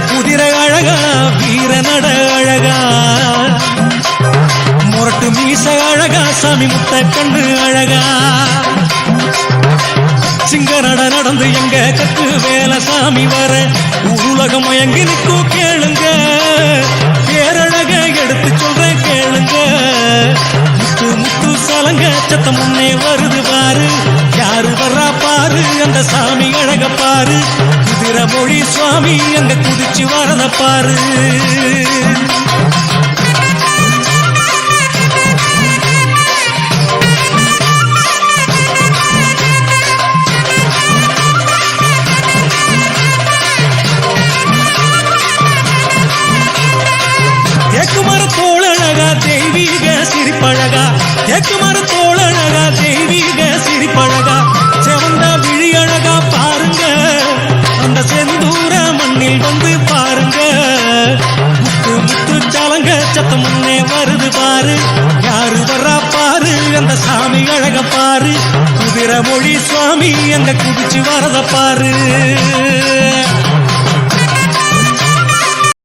குதிரை அழகா வீர நட அழகா முரட்டு மீச அழகா சாமி முத்த கண்ணு அழகா சிங்க நட நடந்து எங்க கட்டு வேலை சாமி வர உலகம் மயங்கி நிற்கும் கேளுங்க பேரழக எடுத்து சொல்றேன் கேளுங்க முத்து முத்து சலங்க சத்தம் முன்னே வருது பாரு யாரு வர்றா பாரு அந்த சாமி அழக பாரு குதிரை மொழி சுவாமி அங்க குதிச்சு வரத பாரு தேக்குமர தோழழகா தெய்வீக சிரிப்பழகா தேக்குமர தோழழகா தெய்வீக சிரிப்பழகா செவந்த விழி அழகா பாருங்க அந்த செந்தூர மண்ணில் வந்து பாருங்க முத்து முத்து சலங்க சத்தம் முன்னே வருது பாரு யாரு வர்றா பாரு அந்த சாமி அழக பாரு குதிரை மொழி சுவாமி அங்க குதிச்சு வரத பாரு